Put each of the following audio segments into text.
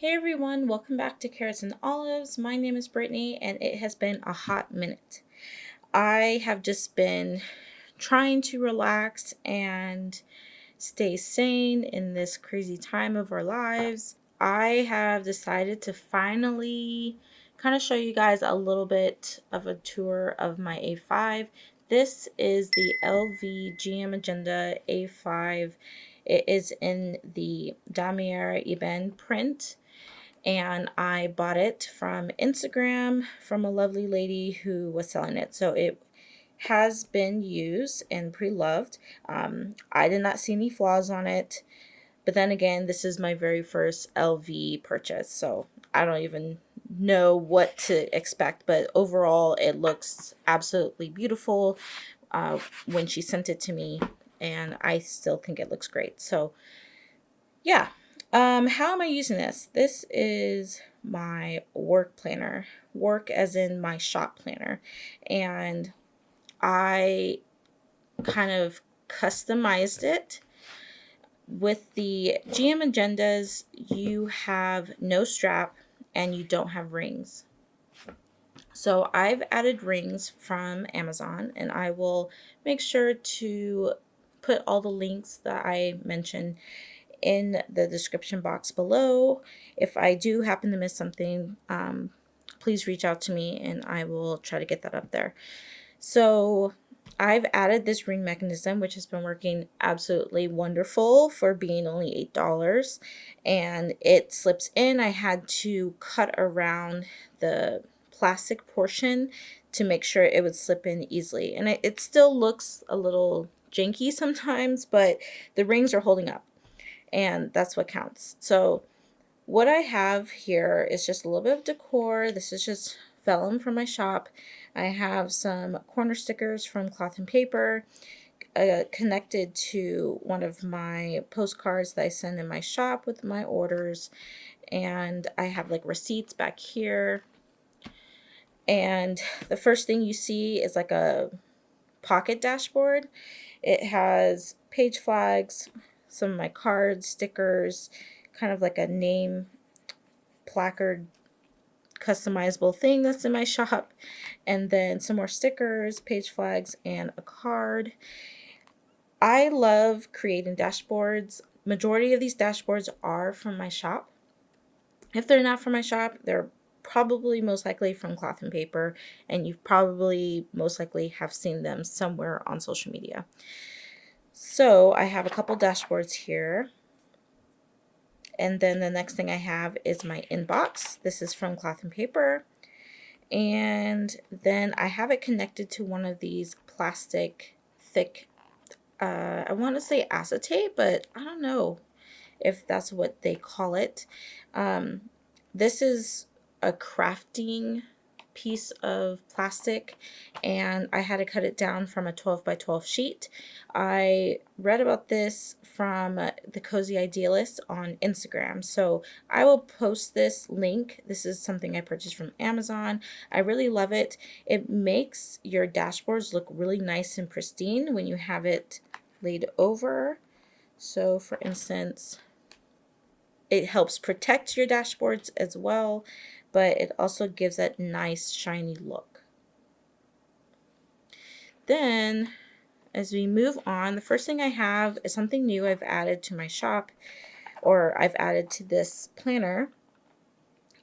Hey everyone, welcome back to Carrots and Olives. My name is Brittany and it has been a hot minute. I have just been trying to relax and stay sane in this crazy time of our lives. I have decided to finally kind of show you guys a little bit of a tour of my A5. This is the LV GM Agenda A5. It is in the Damier Eben print, and I bought it from Instagram from a lovely lady who was selling it. So it has been used and pre-loved. I did not see any flaws on it, but then again, this is my very first LV purchase, so I don't even know what to expect, but overall it looks absolutely beautiful when she sent it to me, and I still think it looks great. So yeah. How am I using this? This is my work planner, work as in my shop planner. And I kind of customized it. With the GM agendas, you have no strap and you don't have rings. So I've added rings from Amazon, and I will make sure to put all the links that I mentioned in the description box below. If I do happen to miss something, please reach out to me and I will try to get that up there. So I've added this ring mechanism, which has been working absolutely wonderful for being only $8, and it slips in. I had to cut around the plastic portion to make sure it would slip in easily, and it still looks a little janky sometimes, but the rings are holding up, and that's what counts. So what I have here is just a little bit of decor. This is just vellum from my shop. I have some corner stickers from Cloth and Paper connected to one of my postcards that I send in my shop with my orders, and I have like receipts back here. And the first thing you see is like a pocket dashboard. It has page flags, some of my cards, stickers, kind of like a name placard customizable thing that's in my shop, and then some more stickers, page flags, and a card. I love creating dashboards. Majority of these dashboards are from my shop. If they're not from my shop, they're probably most likely from Cloth and Paper, and you've probably most likely have seen them somewhere on social media. So I have a couple dashboards here. And then the next thing I have is my inbox. This is from Cloth and Paper. And then I have it connected to one of these plastic thick, I want to say acetate, but I don't know if that's what they call it. This is a crafting piece of plastic, and I had to cut it down from a 12 by 12 sheet. I read about this from the Cozy Idealist on Instagram, so I will post this link. This is something I purchased from Amazon. I really love it. It makes your dashboards look really nice and pristine when you have it laid over. So for instance, it helps protect your dashboards as well, but it also gives that nice shiny look. Then as we move on, the first thing I have is something new I've added to my shop, or I've added to this planner,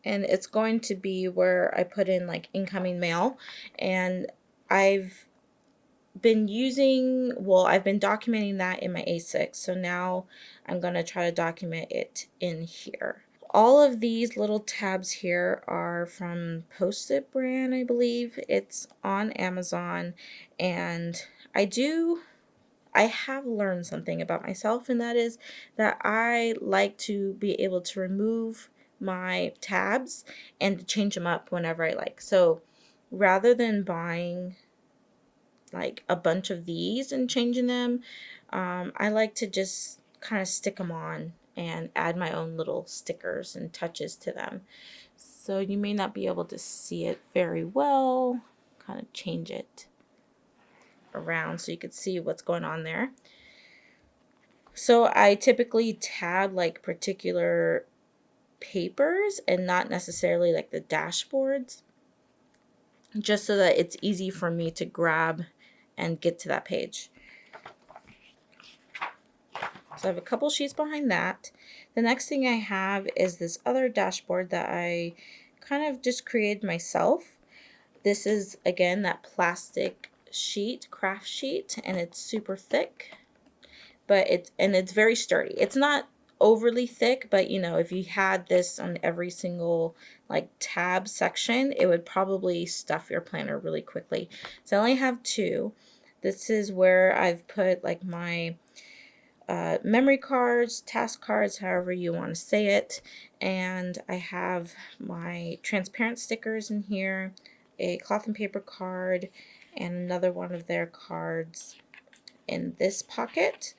and it's going to be where I put in like incoming mail. And I've been documenting that in my A6, so now I'm going to try to document it in here. All of these little tabs here are from Post-it brand, I believe. It's on Amazon, and I have learned something about myself, and that is that I like to be able to remove my tabs and to change them up whenever I like. So rather than buying like a bunch of these and changing them, I like to just kind of stick them on and add my own little stickers and touches to them. So you may not be able to see it very well. Kind of change it around so you could see what's going on there. So I typically tab like particular papers and not necessarily like the dashboards, just so that it's easy for me to grab and get to that page. So I have a couple sheets behind that. The next thing I have is this other dashboard that I kind of just created myself. This is, again, that plastic sheet, craft sheet, and it's super thick, but it's very sturdy. It's not overly thick, but you know, if you had this on every single like tab section, it would probably stuff your planner really quickly. So I only have two. This is where I've put like my memory cards, task cards, however you want to say it, and I have my transparent stickers in here, a cloth and paper card, and another one of their cards in this pocket.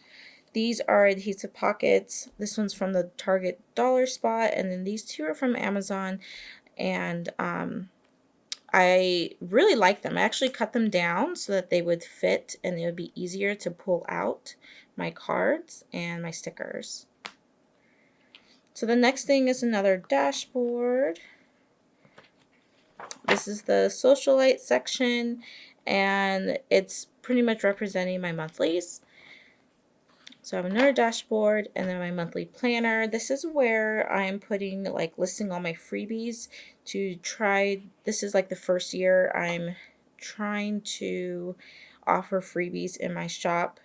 These are Adhesive Pockets. This one's from the Target dollar spot, and then these two are from Amazon, and I really like them. I actually cut them down so that they would fit and it would be easier to pull out my cards and my stickers. So the next thing is another dashboard. This is the socialite section, and it's pretty much representing my monthlies. So I have another dashboard and then my monthly planner. This is where I'm putting, like, listing all my freebies to try. This is like the first year I'm trying to offer freebies in my shop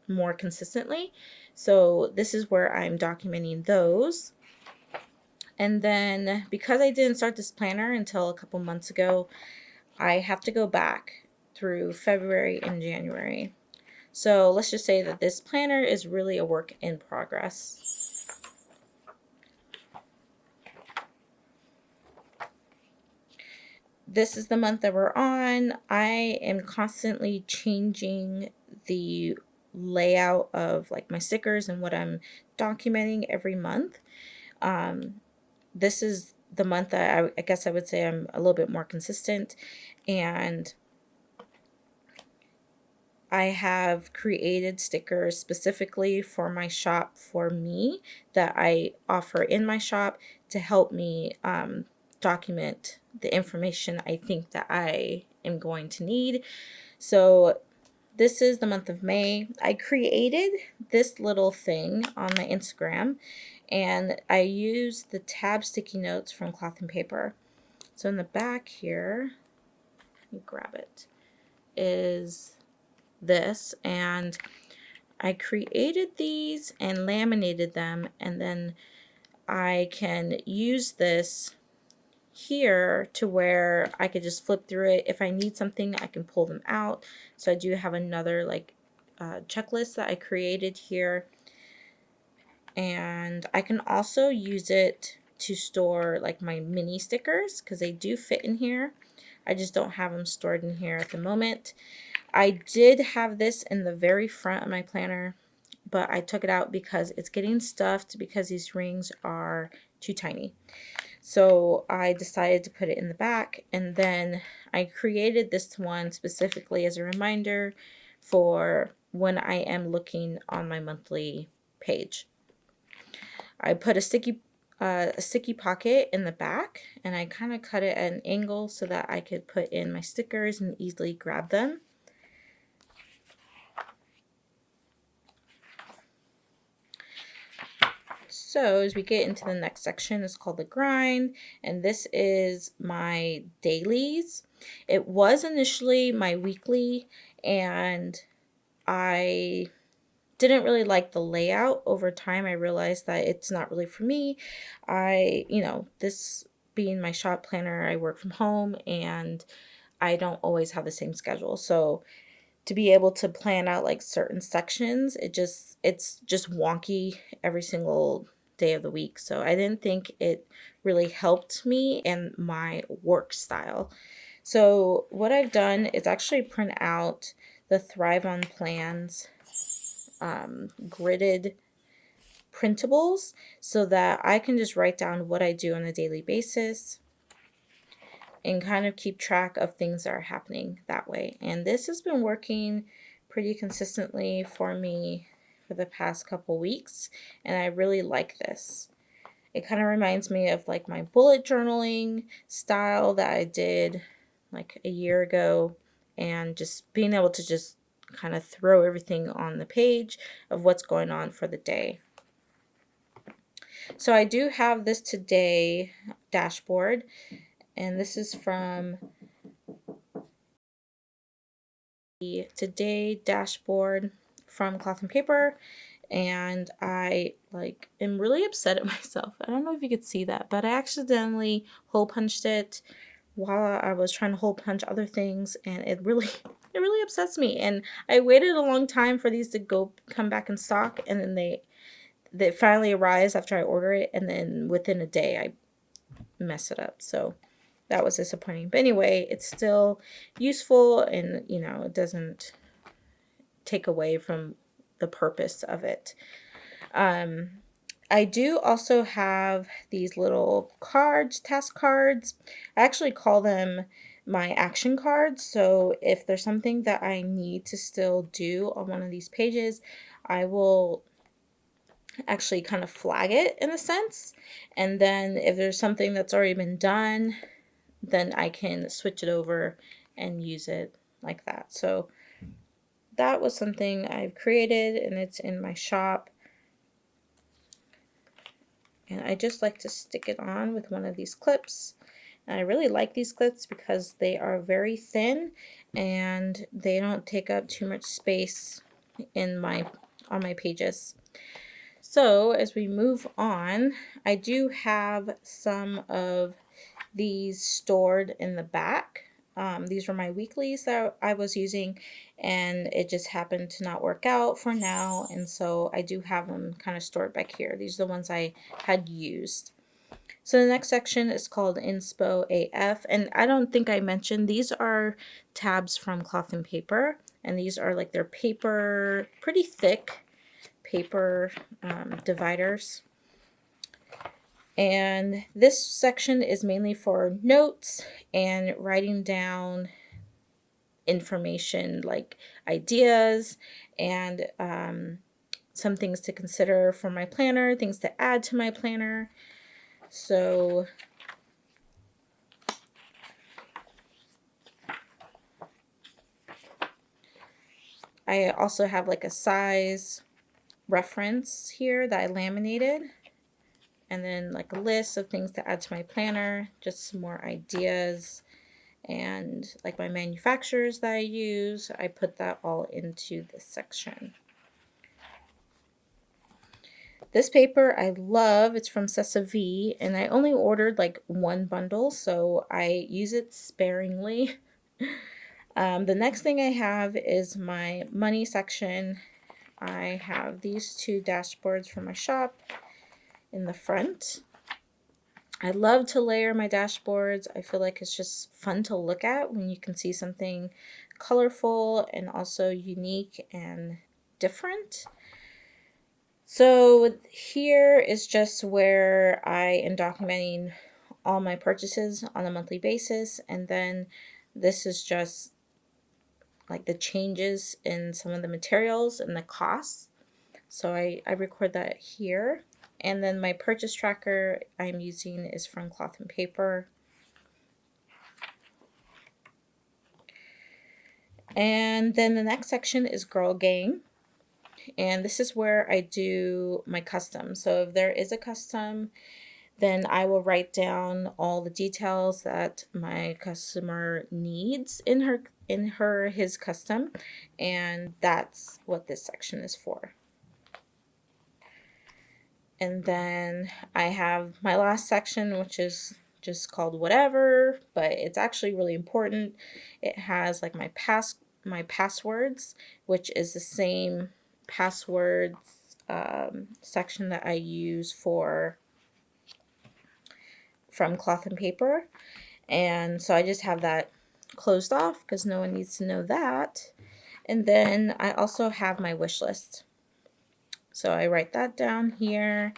more consistently. So this is where I'm documenting those. And then because I didn't start this planner until a couple months ago, I have to go back through February and January. So let's just say that this planner is really a work in progress. This is the month that we're on. I am constantly changing the layout of like my stickers and what I'm documenting every month. This is the month that I guess I would say I'm a little bit more consistent, and I have created stickers specifically for my shop for me that I offer in my shop to help me document the information I think that I am going to need. So this is the month of May. I created this little thing on my Instagram, and I used the tab sticky notes from Cloth and Paper. So in the back here, let me grab it, is this, and I created these and laminated them, and then I can use this here to where I could just flip through it. If I need something, I can pull them out. So I do have another like checklist that I created here, and I can also use it to store like my mini stickers because they do fit in here. I just don't have them stored in here at the moment. I did have this in the very front of my planner, but I took it out because it's getting stuffed because these rings are too tiny. So I decided to put it in the back, and then I created this one specifically as a reminder for when I am looking on my monthly page. I put a sticky pocket in the back, and I kind of cut it at an angle so that I could put in my stickers and easily grab them. So as we get into the next section, it's called the grind, and this is my dailies. It was initially my weekly, and I didn't really like the layout. Over time, I realized that it's not really for me. This being my shop planner, I work from home, and I don't always have the same schedule. So to be able to plan out like certain sections, it's just wonky every single day of the week. So I didn't think it really helped me and my work style. So what I've done is actually print out the Thrive on Plans gridded printables so that I can just write down what I do on a daily basis and kind of keep track of things that are happening that way. And this has been working pretty consistently for me for the past couple weeks, and I really like this. It kind of reminds me of like my bullet journaling style that I did like a year ago, and just being able to just kind of throw everything on the page of what's going on for the day. So I do have this today dashboard, and this is from the Today dashboard from Cloth and Paper. And I am really upset at myself. I don't know if you could see that, but I accidentally hole punched it while I was trying to hole punch other things, and it really upsets me. And I waited a long time for these to come back in stock, and then they finally arrives after I order it, and then within a day I mess it up. So that was disappointing. But anyway, it's still useful, and it doesn't take away from the purpose of it. I do also have these little cards, task cards. I actually call them my action cards. So if there's something that I need to still do on one of these pages, I will actually kind of flag it in a sense. And then if there's something that's already been done, then I can switch it over and use it like that. So that was something I've created, and it's in my shop. And I just like to stick it on with one of these clips. And I really like these clips because they are very thin and they don't take up too much space on my pages. So as we move on, I do have some of these stored in the back. These were my weeklies that I was using, and it just happened to not work out for now, and so I do have them kind of stored back here. These are the ones I had used. So the next section is called Inspo AF, and I don't think I mentioned these are tabs from Cloth and Paper, and these are like their paper, pretty thick paper dividers. And this section is mainly for notes and writing down information like ideas and some things to consider for my planner, things to add to my planner. So I also have like a size reference here that I laminated, and then like a list of things to add to my planner, just some more ideas, and like my manufacturers that I use. I put that all into this section. This paper I love. It's from Sessa V, and I only ordered like one bundle, so I use it sparingly. The next thing I have is my money section. I have these two dashboards from my shop in the front. I love to layer my dashboards. I feel like it's just fun to look at when you can see something colorful and also unique and different. So here is just where I am documenting all my purchases on a monthly basis, and then this is just like the changes in some of the materials and the costs. So I record that here. And then my purchase tracker I'm using is from Cloth and Paper. And then the next section is Girl Gang. And this is where I do my custom. So if there is a custom, then I will write down all the details that my customer needs in his custom, and that's what this section is for. And then I have my last section, which is just called whatever, but it's actually really important. It has like my passwords, which is the same passwords section that I use from Cloth and Paper. And so I just have that closed off because no one needs to know that. And then I also have my wish list. So I write that down here,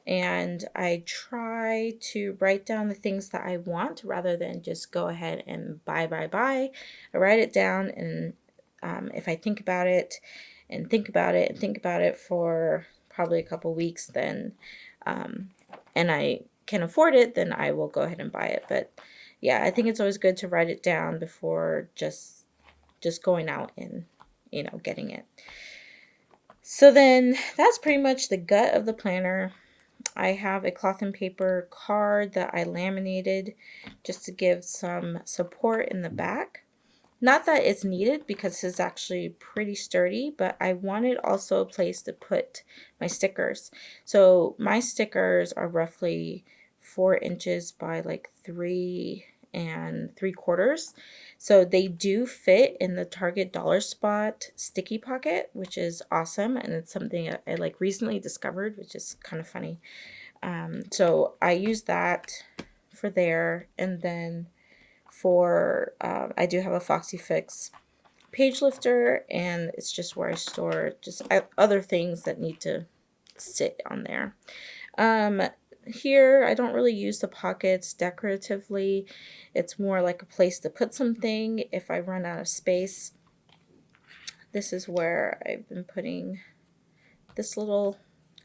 and I try to write down the things that I want rather than just go ahead and buy. I write it down, and if I think about it and think about it and think about it for probably a couple weeks, then and I can afford it, then I will go ahead and buy it. But yeah, I think it's always good to write it down before just going out and, you know, getting it. So then that's pretty much the gut of the planner. I have a cloth and paper card that I laminated just to give some support in the back. Not that it's needed because it's actually pretty sturdy, but I wanted also a place to put my stickers. So my stickers are roughly 4 inches by like 3 3/4. So they do fit in the Target Dollar Spot sticky pocket, which is awesome. And it's something I like recently discovered, which is kind of funny. So I use that for there. And then for I do have a Foxy Fix page lifter, and it's just where I store just other things that need to sit on there. Here I don't really use the pockets decoratively. It's more like a place to put something if I run out of space. This is where I've been putting this little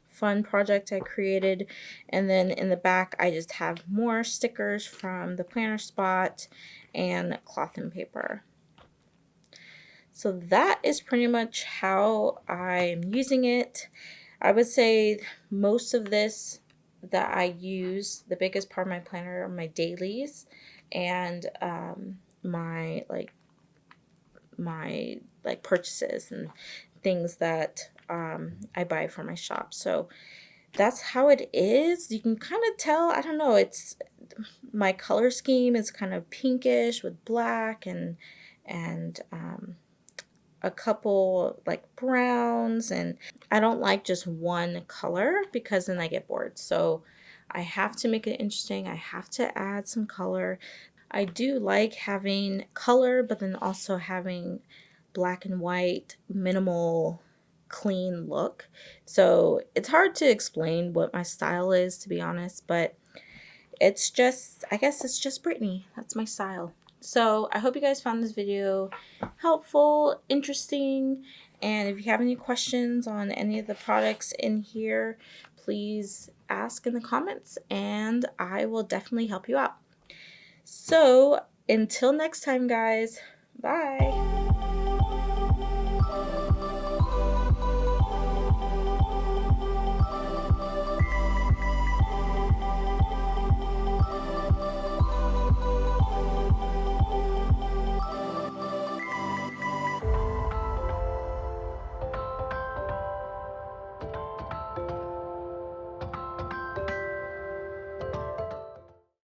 fun project I created, and then in the back I just have more stickers from the planner spot and cloth and paper. So that is pretty much how I'm using it. I would say most of this that I use, the biggest part of my planner are my dailies and my purchases and things that I buy for my shop. So that's how it is. You can kind of tell, I don't know, it's my color scheme is kind of pinkish with black and a couple like browns, and I don't like just one color because then I get bored. So I have to make it interesting. I have to add some color. I do like having color, but then also having black and white, minimal, clean look. So it's hard to explain what my style is, to be honest, but it's just, I guess it's just Brittany. That's my style. So I hope you guys found this video helpful, interesting, and if you have any questions on any of the products in here, please ask in the comments and I will definitely help you out. So until next time, guys, bye.